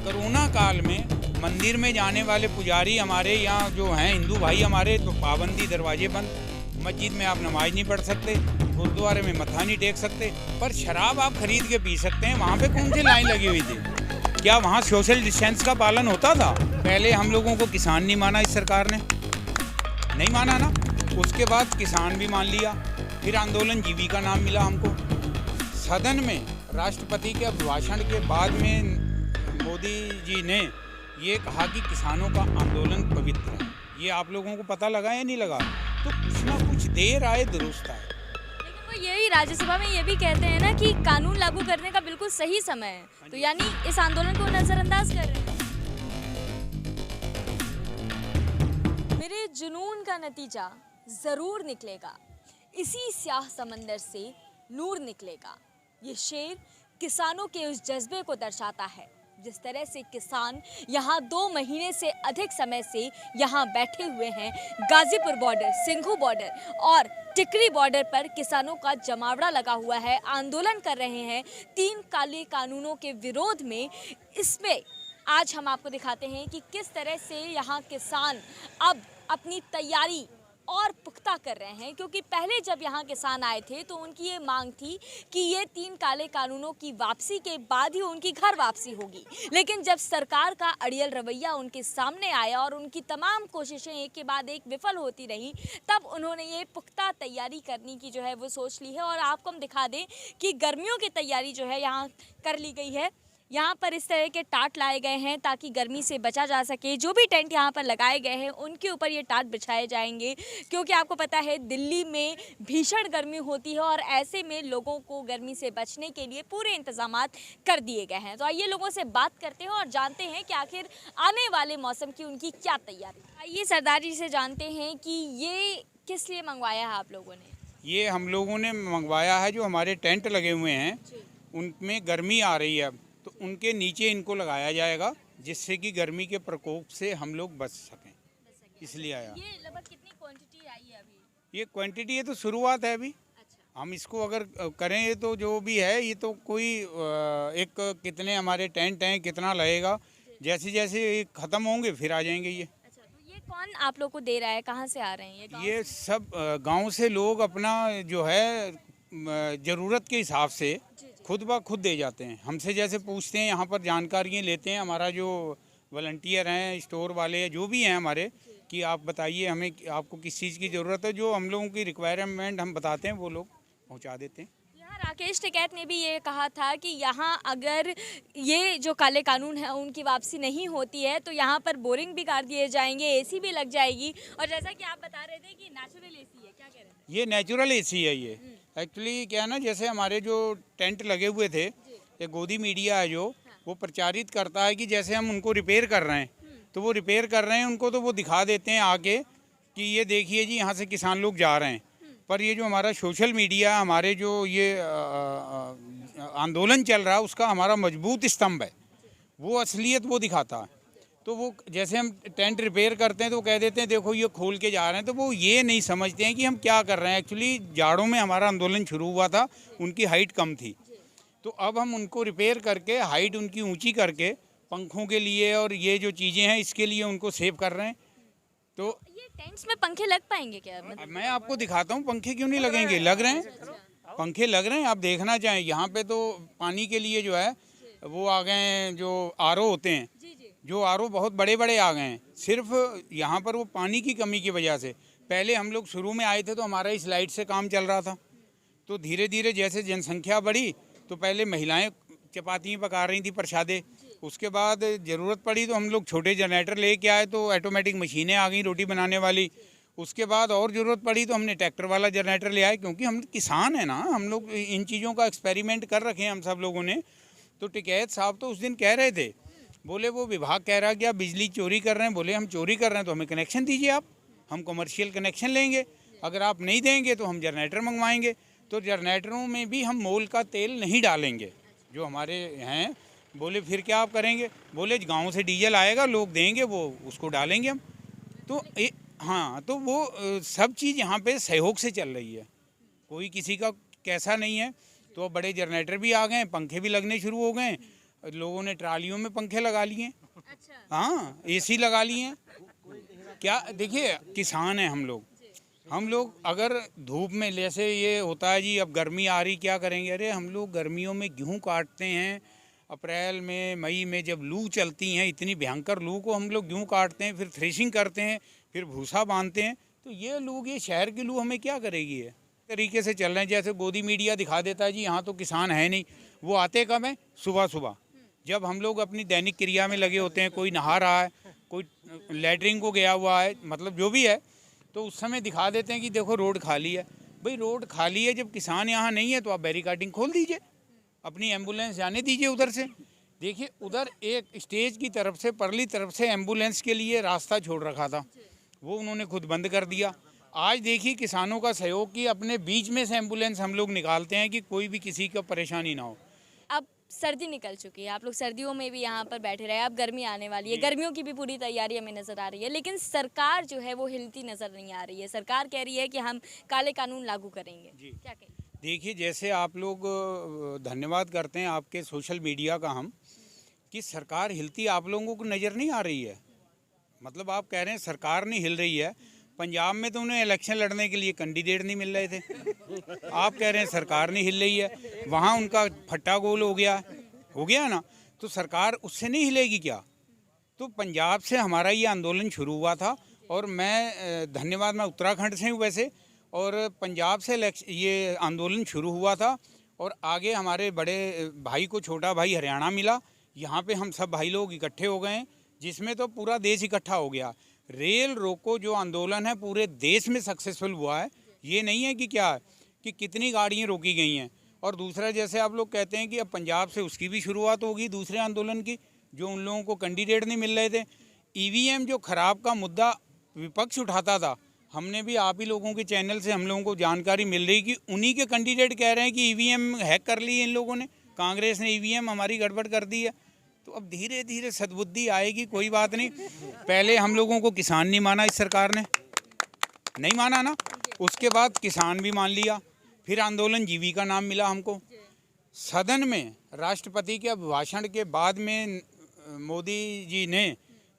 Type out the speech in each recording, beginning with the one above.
Corona काल में मंदिर में जाने वाले पुजारी हमारे यहाँ जो हैं हिंदू भाई हमारे, तो पाबंदी, दरवाजे बंद, मस्जिद में आप नमाज नहीं पढ़ सकते, गुरुद्वारे में मत्था नहीं टेक सकते, पर शराब आप खरीद के पी सकते हैं। वहाँ पे कौन सी लाइन लगी हुई थी? क्या वहाँ सोशल डिस्टेंस का पालन होता था? पहले हम लोगों को किसान नहीं माना इस सरकार ने, नहीं माना ना, उसके बाद किसान भी मान लिया, फिर आंदोलन जीवी का नाम मिला हमको। सदन में राष्ट्रपति के अभिभाषण के बाद में मोदी जी ने ये कहा कि किसानों का आंदोलन पवित्र है। ये आप लोगों को पता लगा या नहीं लगा? तो कुछ ना कुछ देर आए दुरुस्त आए। लेकिन वो यही राज्यसभा में ये भी कहते हैं ना कि कानून लागू करने का बिल्कुल सही समय है, तो यानी इस आंदोलन को नजरअंदाज कर रहे हैं। मेरे जुनून का नतीजा जरूर निकलेगा, इसी स्याह समंदर से नूर निकलेगा। ये शेर किसानों के उस जज्बे को दर्शाता है जिस तरह से किसान यहाँ 2 महीने से अधिक समय से यहाँ बैठे हुए हैं। गाजीपुर बॉर्डर, सिंघू बॉर्डर और टिकरी बॉर्डर पर किसानों का जमावड़ा लगा हुआ है, आंदोलन कर रहे हैं 3 काले कानूनों के विरोध में। इसमें आज हम आपको दिखाते हैं कि किस तरह से यहाँ किसान अब अपनी तैयारी और पुख्ता कर रहे हैं, क्योंकि पहले जब यहाँ किसान आए थे तो उनकी ये मांग थी कि ये 3 काले कानूनों की वापसी के बाद ही उनकी घर वापसी होगी। लेकिन जब सरकार का अड़ियल रवैया उनके सामने आया और उनकी तमाम कोशिशें एक के बाद एक विफल होती रही, तब उन्होंने ये पुख्ता तैयारी करने की जो है वो सोच ली है। और आपको हम दिखा दें कि गर्मियों की तैयारी जो है यहाँ कर ली गई है। यहाँ पर इस तरह के टाट लाए गए हैं ताकि गर्मी से बचा जा सके। जो भी टेंट यहाँ पर लगाए गए हैं उनके ऊपर ये टाट बिछाए जाएंगे, क्योंकि आपको पता है दिल्ली में भीषण गर्मी होती है और ऐसे में लोगों को गर्मी से बचने के लिए पूरे इंतजामात कर दिए गए हैं। तो आइए लोगों से बात करते हैं और जानते हैं कि आखिर आने वाले मौसम की उनकी क्या तैयारी। आइए सरदार जी से जानते हैं कि ये किस लिए मंगवाया है आप लोगों ने? ये हम लोगों ने मंगवाया है, जो हमारे टेंट लगे हुए हैं उनमें गर्मी आ रही है, तो उनके नीचे इनको लगाया जाएगा जिससे कि गर्मी के प्रकोप से हम लोग बच सकें, इसलिए आया। ये लगभग कितनी क्वांटिटी आई है अभी? ये क्वांटिटी है तो शुरुआत है अभी। अच्छा। हम इसको अगर करें तो जो भी है ये तो कोई एक कितने हमारे टेंट हैं, कितना लगेगा, जैसे जैसे ख़त्म होंगे फिर आ जाएंगे ये। अच्छा, तो ये कौन आप लोग को दे रहा है? कहाँ से आ रहे हैं ये सब गांव से लोग अपना जो है ज़रूरत के हिसाब से खुद ब खुद दे जाते हैं। हमसे जैसे पूछते हैं, यहाँ पर जानकारियाँ लेते हैं, हमारा जो वॉलंटियर हैं, स्टोर वाले जो भी हैं हमारे, कि आप बताइए हमें आपको किस चीज़ की ज़रूरत है, जो हम लोगों की रिक्वायरमेंट हम बताते हैं वो लोग पहुँचा देते हैं। यहाँ राकेश टिकैत ने भी ये कहा था कि यहाँ अगर ये जो काले कानून है उनकी वापसी नहीं होती है तो यहाँ पर बोरिंग भी कर दिए जाएंगे, एसी भी लग जाएगी। और जैसा कि आप बता रहे थे कि नेचुरल एसी है, क्या कह रहे थे? ये नेचुरल एसी है। ये एक्चुअली क्या है ना, जैसे हमारे जो टेंट लगे हुए थे, ये गोदी मीडिया है जो वो प्रचारित करता है कि जैसे हम उनको रिपेयर कर रहे हैं, तो वो रिपेयर कर रहे हैं उनको, तो वो दिखा देते हैं आके कि ये देखिए जी यहाँ से किसान लोग जा रहे हैं। पर ये जो हमारा सोशल मीडिया, हमारे जो ये आंदोलन चल रहा है उसका हमारा मजबूत स्तंभ है, वो असलियत वो दिखाता है। तो वो जैसे हम टेंट रिपेयर करते हैं तो वो कह देते हैं देखो ये खोल के जा रहे हैं, तो वो ये नहीं समझते हैं कि हम क्या कर रहे हैं। एक्चुअली जाड़ों में हमारा आंदोलन शुरू हुआ था, उनकी हाइट कम थी, तो अब हम उनको रिपेयर करके हाइट उनकी ऊंची करके पंखों के लिए और ये जो चीज़ें हैं इसके लिए उनको सेव कर रहे हैं। तो ये टेंट्स में पंखे लग पाएंगे क्या? मैं आपको दिखाता हूँ, पंखे क्यों नहीं लगेंगे, लग रहे हैं, पंखे लग रहे हैं। आप देखना चाहें यहाँ पे तो पानी के लिए जो है वो आ गए हैं, जो आरओ होते हैं, जो आरओ बहुत बड़े बड़े आ गए हैं। सिर्फ यहाँ पर वो पानी की कमी की वजह से, पहले हम लोग शुरू में आए थे तो हमारा इस लाइट से काम चल रहा था, तो धीरे धीरे जैसे जनसंख्या बढ़ी तो पहले महिलाएं चपाती पका रही थी, प्रसादे, उसके बाद ज़रूरत पड़ी तो हम लोग छोटे जनरेटर लेके आए, तो ऑटोमेटिक मशीनें आ गई रोटी बनाने वाली। उसके बाद और ज़रूरत पड़ी तो हमने ट्रैक्टर वाला जनरेटर ले आए, क्योंकि हम किसान हैं ना, हम लोग इन चीज़ों का एक्सपेरिमेंट कर रखे हैं हम सब लोगों ने। तो टिकैत साहब तो उस दिन कह रहे थे, बोले वो विभाग कह रहा है कि आप बिजली चोरी कर रहे हैं। बोले हम चोरी कर रहे हैं तो हमें कनेक्शन दीजिए आप, हम कमर्शियल कनेक्शन लेंगे, अगर आप नहीं देंगे तो हम जनरेटर मंगवाएंगे। तो जनरेटरों में भी हम मोल का तेल नहीं डालेंगे जो हमारे हैं। बोले फिर क्या आप करेंगे? बोले गांव से डीजल आएगा, लोग देंगे, वो उसको डालेंगे हम। तो हाँ, तो वो सब चीज़ यहाँ पे सहयोग से चल रही है, कोई किसी का कैसा नहीं है। तो बड़े जनरेटर भी आ गए, पंखे भी लगने शुरू हो गए, लोगों ने ट्रालियों में पंखे लगा लिए हैं, अच्छा। हाँ एसी लगा लिए हैं। क्या देखिए, किसान हैं हम लोग अगर धूप में जैसे ये होता है जी, अब गर्मी आ रही क्या करेंगे, अरे हम लोग गर्मियों में गेहूं काटते हैं, अप्रैल में मई में जब लू चलती हैं, इतनी भयंकर लू को हम लोग गेहूं काटते हैं, फिर थ्रेशिंग करते हैं, फिर भूसा बांधते हैं। तो ये लू, ये शहर की लू हमें क्या करेगी। है तरीके से चल रहे हैं, जैसे गोदी मीडिया दिखा देता है जी यहाँ तो किसान है नहीं। वो आते कब हैं, सुबह सुबह, जब हम लोग अपनी दैनिक क्रिया में लगे होते हैं, कोई नहा रहा है, कोई लैटरिन को गया हुआ है, मतलब जो भी है, तो उस समय दिखा देते हैं कि देखो रोड खाली है। भाई रोड खाली है, जब किसान यहाँ नहीं है तो आप बैरिकाडिंग खोल दीजिए, अपनी एम्बुलेंस जाने दीजिए उधर से। देखिए उधर एक स्टेज की तरफ से, परली तरफ से एम्बुलेंस के लिए रास्ता छोड़ रखा था, वो उन्होंने खुद बंद कर दिया। आज देखिए किसानों का सहयोग कि अपने बीच में से एम्बुलेंस हम लोग निकालते हैं कि कोई भी किसी को परेशानी ना हो। अब सर्दी निकल चुकी है, आप लोग सर्दियों में भी यहाँ पर बैठे रहे, अब गर्मी आने वाली है, गर्मियों की भी पूरी तैयारी हमें नज़र आ रही है, लेकिन सरकार जो है वो हिलती नज़र नहीं आ रही है। सरकार कह रही है कि हम काले कानून लागू करेंगे, क्या कहें? देखिए जैसे आप लोग धन्यवाद करते हैं आपके सोशल मीडिया का, हम कि सरकार हिलती आप लोगों को नज़र नहीं आ रही है। मतलब आप कह रहे हैं सरकार नहीं हिल रही है, पंजाब में तो उन्हें इलेक्शन लड़ने के लिए कैंडिडेट नहीं मिल रहे थे, आप कह रहे हैं सरकार नहीं हिल रही है। वहाँ उनका फट्टा गोल हो गया ना, तो सरकार उससे नहीं हिलेगी क्या। तो पंजाब से हमारा ये आंदोलन शुरू हुआ था, और मैं धन्यवाद, मैं उत्तराखंड से हूँ वैसे, और पंजाब से ये आंदोलन शुरू हुआ था, और आगे हमारे बड़े भाई को छोटा भाई हरियाणा मिला, यहाँ पे हम सब भाई लोग इकट्ठे हो गए, जिसमें तो पूरा देश इकट्ठा हो गया। रेल रोको जो आंदोलन है पूरे देश में सक्सेसफुल हुआ है। ये नहीं है कि क्या कि कितनी गाड़ियाँ रोकी गई हैं। और दूसरा, जैसे आप लोग कहते हैं कि अब पंजाब से उसकी भी शुरुआत होगी दूसरे आंदोलन की, जो उन लोगों को कैंडिडेट नहीं मिल रहे थे। ईवीएम जो खराब का मुद्दा विपक्ष उठाता था, हमने भी आप ही लोगों के चैनल से हम लोगों को जानकारी मिल रही कि उन्हीं के कैंडिडेट कह रहे हैं कि ईवीएम हैक कर ली है इन लोगों ने, कांग्रेस ने ईवीएम हमारी गड़बड़ कर दी है। तो अब धीरे धीरे सद्बुद्धि आएगी, कोई बात नहीं। पहले हम लोगों को किसान नहीं माना, इस सरकार ने नहीं माना ना, उसके बाद किसान भी मान लिया, फिर आंदोलन जीविका नाम मिला हमको। सदन में राष्ट्रपति के अभिभाषण के बाद में मोदी जी ने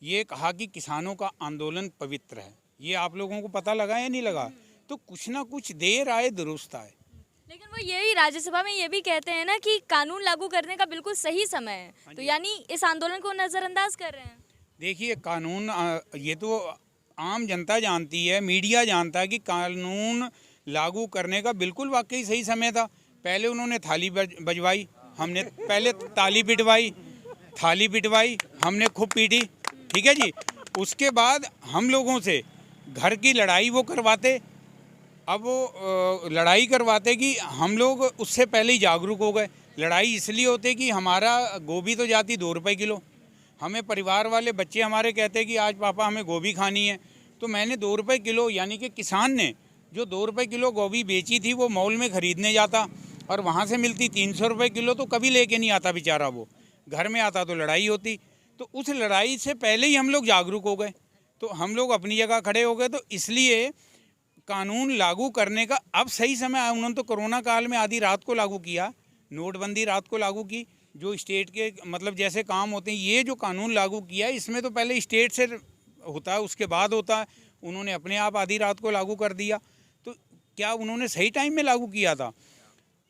ये कहा कि किसानों का आंदोलन पवित्र है। ये आप लोगों को पता लगा या नहीं लगा? तो कुछ ना कुछ देर आए दुरुस्त आए। लेकिन वो यही राज्यसभा में ये भी कहते हैं ना कि कानून लागू करने का बिल्कुल सही समय है, तो यानी इस आंदोलन को नज़रअंदाज कर रहे हैं। देखिए कानून, ये तो आम जनता जानती है, मीडिया जानता है कि कानून लागू करने का बिल्कुल वाकई सही समय था। पहले उन्होंने थाली बजवाई, हमने पहले ताली पिटवाई, थाली पिटवाई, हमने खूब पीटी, ठीक है जी। उसके बाद हम लोगों से घर की लड़ाई वो करवाते, अब वो लड़ाई करवाते कि हम लोग उससे पहले ही जागरूक हो गए। लड़ाई इसलिए होती कि हमारा गोभी तो जाती 2 रुपये किलो, हमें परिवार वाले बच्चे हमारे कहते कि आज पापा हमें गोभी खानी है, तो मैंने 2 रुपये किलो, यानी कि किसान ने जो 2 रुपये किलो गोभी बेची थी वो मॉल में ख़रीदने जाता, और वहाँ से मिलती 300 रुपये किलो, तो कभी लेके नहीं आता बेचारा, वो घर में आता तो लड़ाई होती। तो उस लड़ाई से पहले ही हम लोग जागरूक हो गए, तो हम लोग अपनी जगह खड़े हो गए। तो इसलिए कानून लागू करने का अब सही समय आया। उन्होंने तो कोरोना काल में आधी रात को लागू किया, नोटबंदी रात को लागू की, जो स्टेट के मतलब जैसे काम होते हैं, ये जो कानून लागू किया इसमें तो पहले स्टेट से होता है, उसके बाद होता है, उन्होंने अपने आप आधी रात को लागू कर दिया। तो क्या उन्होंने सही टाइम में लागू किया था?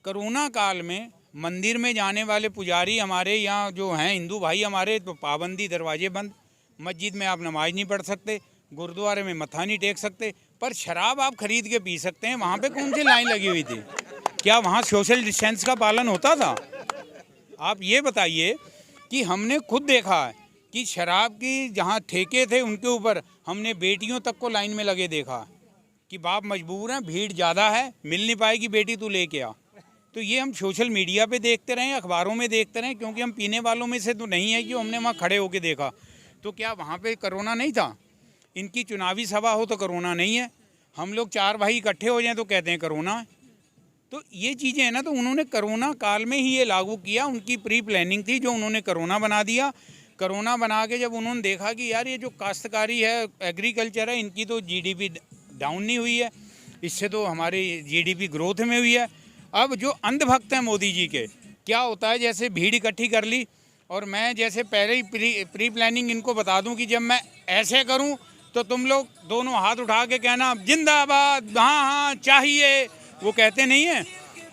कोरोना काल में मंदिर में जाने वाले पुजारी हमारे यहाँ जो हैं हिंदू भाई हमारे, तो पाबंदी, दरवाजे बंद, मस्जिद में आप नमाज नहीं पढ़ सकते, गुरुद्वारे में मत्था नहीं टेक सकते, पर शराब आप खरीद के पी सकते हैं। वहाँ पे कौन सी लाइन लगी हुई थी? क्या वहाँ सोशल डिस्टेंस का पालन होता था? आप ये बताइए कि हमने खुद देखा है कि शराब की जहाँ ठेके थे उनके ऊपर हमने बेटियों तक को लाइन में लगे देखा कि बाप मजबूर हैं, भीड़ ज़्यादा है, मिल नहीं पाएगी, बेटी तू लेके आ। तो ये हम सोशल मीडिया पे देखते रहे, अखबारों में देखते रहे, क्योंकि हम पीने वालों में से तो नहीं है कि हमने वहाँ खड़े होके देखा। तो क्या वहाँ पे कोरोना नहीं था? इनकी चुनावी सभा हो तो कोरोना नहीं है, हम लोग 4 भाई इकट्ठे हो जाएं तो कहते हैं कोरोना है। तो ये चीज़ें हैं ना, तो उन्होंने कोरोना काल में ही ये लागू किया, उनकी प्री प्लानिंग थी, जो उन्होंने कोरोना बना दिया। कोरोना बना के जब उन्होंने देखा कि यार ये जो काश्तकारी है, एग्रीकल्चर है, इनकी तो जीडीपी डाउन नहीं हुई है, इससे तो हमारी जीडीपी ग्रोथ में हुई है। अब जो अंधभक्त हैं मोदी जी के, क्या होता है, जैसे भीड़ इकट्ठी कर ली और मैं जैसे पहले ही प्री प्लानिंग इनको बता दूं कि जब मैं ऐसे करूं तो तुम लोग दोनों हाथ उठा के कहना जिंदाबाद, हाँ हाँ चाहिए। वो कहते नहीं है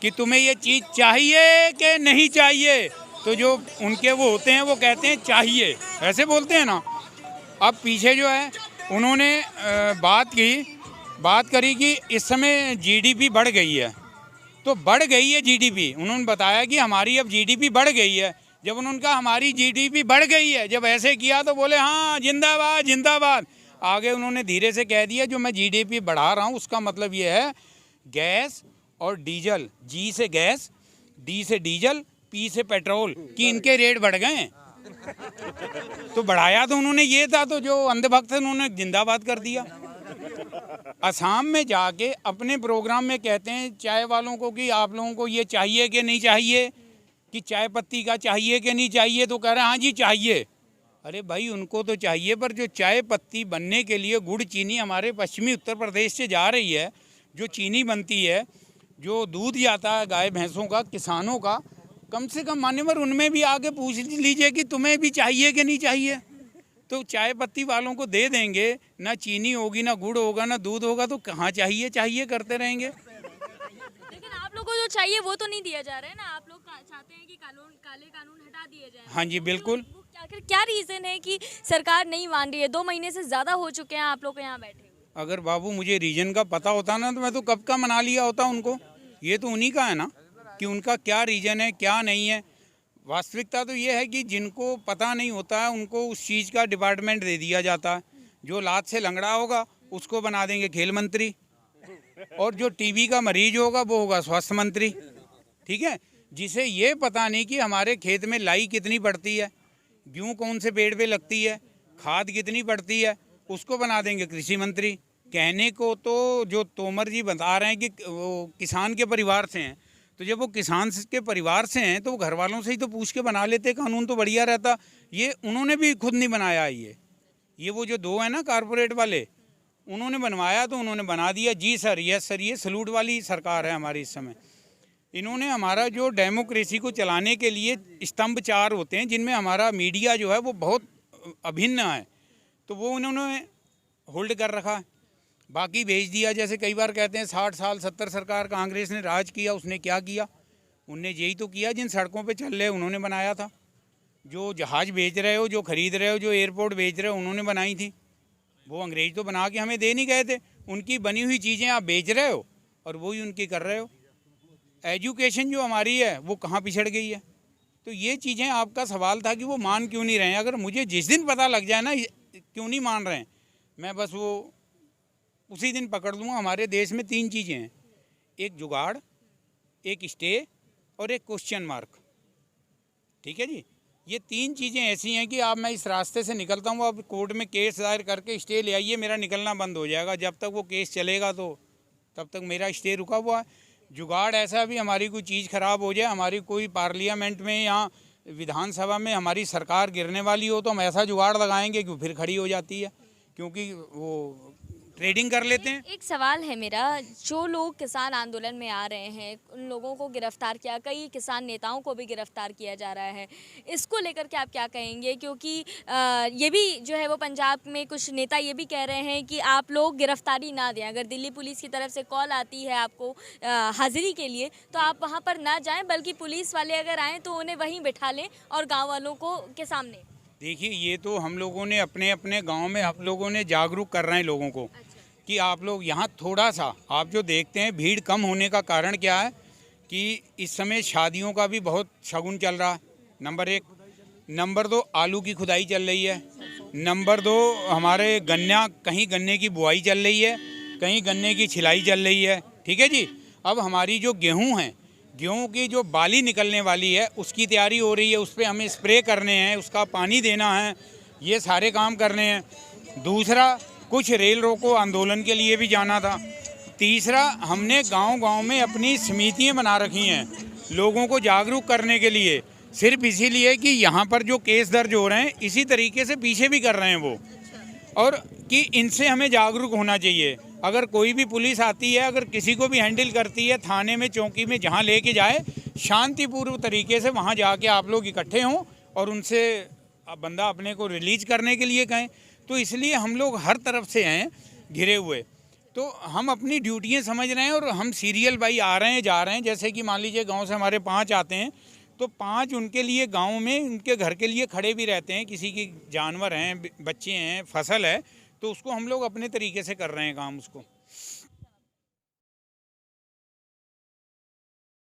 कि तुम्हें ये चीज़ चाहिए कि नहीं चाहिए, तो जो उनके वो होते हैं वो कहते हैं चाहिए, ऐसे बोलते हैं ना। अब पीछे जो है उन्होंने बात करी कि इस समय जीडीपी बढ़ गई है, तो बढ़ गई है जीडीपी। उन्होंने बताया कि हमारी अब जीडीपी बढ़ गई है। जब उन्होंने कहा हमारी जीडीपी बढ़ गई है, जब ऐसे किया तो बोले हाँ जिंदाबाद जिंदाबाद। आगे उन्होंने धीरे से कह दिया जो मैं जीडीपी बढ़ा रहा हूँ उसका मतलब ये है गैस और डीजल, जी से गैस, डी से डीजल, पी से पेट्रोल कि इनके रेट बढ़ गए हैं। तो बढ़ाया तो उन्होंने ये था, तो जो अंधभक्त थे उन्होंने जिंदाबाद कर दिया। असम में जाके अपने प्रोग्राम में कहते हैं चाय वालों को कि आप लोगों को ये चाहिए कि नहीं चाहिए, कि चाय पत्ती का चाहिए कि नहीं चाहिए, तो कह रहे हैं हाँ जी चाहिए। अरे भाई उनको तो चाहिए, पर जो चाय पत्ती बनने के लिए गुड़ चीनी हमारे पश्चिमी उत्तर प्रदेश से जा रही है, जो चीनी बनती है, जो दूध जाता है गाय भैंसों का, किसानों का, कम से कम मान्यवर उनमें भी आके पूछ लीजिए कि तुम्हें भी चाहिए कि नहीं चाहिए। तो चाय पत्ती वालों को दे देंगे, ना चीनी होगी, ना गुड़ होगा, ना दूध होगा, तो कहाँ चाहिए चाहिए करते रहेंगे। लेकिन आप लोगों को जो चाहिए वो तो नहीं दिया जा रहा है ना। आप लोग चाहते हैं कि काले कानून हटा दिए जाएं। हाँ जी बिल्कुल। आखिर क्या रीजन है कि सरकार नहीं मान रही है? 2 महीने से ज्यादा हो चुके हैं आप लोग यहाँ बैठे हुए। अगर बाबू मुझे रीजन का पता होता ना तो मैं तो कब का मना लिया होता उनको। ये तो उन्हीं का है ना कि उनका क्या रीजन है क्या नहीं है। वास्तविकता तो ये है कि जिनको पता नहीं होता है उनको उस चीज़ का डिपार्टमेंट दे दिया जाता है। जो लात से लंगड़ा होगा उसको बना देंगे खेल मंत्री, और जो टीबी का मरीज होगा वो होगा स्वास्थ्य मंत्री। ठीक है, जिसे ये पता नहीं कि हमारे खेत में लाई कितनी पड़ती है, गेहूँ कौन से पेड़ पे लगती है, खाद कितनी पड़ती है, उसको बना देंगे कृषि मंत्री। कहने को तो जो तोमर जी बता रहे हैं कि वो किसान के परिवार से हैं, तो जब वो किसान के परिवार से हैं तो वो घर वालों से ही तो पूछ के बना लेते कानून, तो बढ़िया रहता। ये उन्होंने भी खुद नहीं बनाया। ये वो जो 2 हैं ना कारपोरेट वाले, उन्होंने बनवाया तो उन्होंने बना दिया। जी सर, यस सर, ये सलूट वाली सरकार है हमारी इस समय। इन्होंने हमारा जो डेमोक्रेसी को चलाने के लिए स्तंभ 4 होते हैं जिनमें हमारा मीडिया जो है वो बहुत अभिन्न है, तो वो उन्होंने होल्ड कर रखा है, बाकी भेज दिया। जैसे कई बार कहते हैं 60 साल 70 सरकार कांग्रेस ने राज किया, उसने क्या किया? उनने यही तो किया जिन सड़कों पे चल रहे उन्होंने बनाया था। जो जहाज़ बेच रहे हो, जो खरीद रहे हो, जो एयरपोर्ट बेच रहे हो, उन्होंने बनाई थी। वो अंग्रेज तो बना के हमें दे नहीं गए थे। उनकी बनी हुई चीज़ें आप बेच रहे हो और वही उनकी कर रहे हो। एजुकेशन जो हमारी है वो कहाँ पिछड़ गई है? तो ये चीज़ें आपका सवाल था कि वो मान क्यों नहीं रहे हैं। अगर मुझे जिस दिन पता लग जाए ना क्यों नहीं मान रहे हैं, मैं बस वो उसी दिन पकड़ लूँगा। हमारे देश में 3 चीज़ें हैं, एक जुगाड़, एक स्टे और एक क्वेश्चन मार्क। ठीक है जी, ये 3 चीज़ें ऐसी हैं कि आप मैं इस रास्ते से निकलता हूँ, अब कोर्ट में केस दायर करके स्टे ले आइए, मेरा निकलना बंद हो जाएगा। जब तक वो केस चलेगा तो तब तक मेरा स्टे रुका हुआ है। जुगाड़ ऐसा भी हमारी कोई चीज़ ख़राब हो जाए, हमारी कोई पार्लियामेंट में या विधानसभा में हमारी सरकार गिरने वाली हो तो हम ऐसा जुगाड़ लगाएंगे कि फिर खड़ी हो जाती है, क्योंकि वो ट्रेडिंग कर लेते हैं। एक सवाल है मेरा, जो लोग किसान आंदोलन में आ रहे हैं उन लोगों को गिरफ्तार किया, कई किसान नेताओं को भी गिरफ्तार किया जा रहा है, इसको लेकर के आप क्या कहेंगे? क्योंकि ये भी जो है वो पंजाब में कुछ नेता ये भी कह रहे हैं कि आप लोग गिरफ्तारी ना दें। अगर दिल्ली पुलिस की तरफ से कॉल आती है आपको हाजिरी के लिए तो आप वहाँ पर ना जाएं, बल्कि पुलिस वाले अगर आएँ तो उन्हें वहीं बिठा लें और गाँव वालों को के सामने। देखिए, ये तो हम लोगों ने अपने अपने गांव में हम लोगों ने जागरूक कर रहे हैं लोगों को। अच्छा। कि आप लोग यहाँ थोड़ा सा आप जो देखते हैं भीड़ कम होने का कारण क्या है कि इस समय शादियों का भी बहुत शगुन चल रहा है, नंबर 1। नंबर 2, आलू की खुदाई चल रही है। नंबर 2, हमारे कहीं गन्ने की बुआई चल रही है, कहीं गन्ने की छिलाई चल रही है। ठीक है जी। अब हमारी जो गेहूँ है, गेहूँ की जो बाली निकलने वाली है उसकी तैयारी हो रही है, उस पर हमें स्प्रे करने हैं, उसका पानी देना है, ये सारे काम करने हैं। दूसरा, कुछ रेल रोको आंदोलन के लिए भी जाना था। तीसरा, हमने गांव-गांव में अपनी समितियां बना रखी हैं लोगों को जागरूक करने के लिए, सिर्फ इसीलिए कि यहाँ पर जो केस दर्ज हो रहे हैं इसी तरीके से पीछे भी कर रहे हैं वो, और कि इनसे हमें जागरूक होना चाहिए। अगर कोई भी पुलिस आती है, अगर किसी को भी हैंडल करती है, थाने में चौकी में जहाँ लेके जाए, शांतिपूर्व तरीके से वहाँ जाके आप लोग इकट्ठे हों और उनसे बंदा अपने को रिलीज करने के लिए कहें, तो इसलिए हम लोग हर तरफ से हैं घिरे हुए। तो हम अपनी ड्यूटियाँ समझ रहे हैं और हम सीरियल बाई आ रहे हैं जा रहे हैं। जैसे कि मान लीजिए गांव से हमारे 5 आते हैं, तो 5 उनके लिए गांव में उनके घर के लिए खड़े भी रहते हैं। किसी की जानवर हैं, बच्चे हैं, फसल है, तो उसको हम लोग अपने तरीके से कर रहे हैं काम उसको।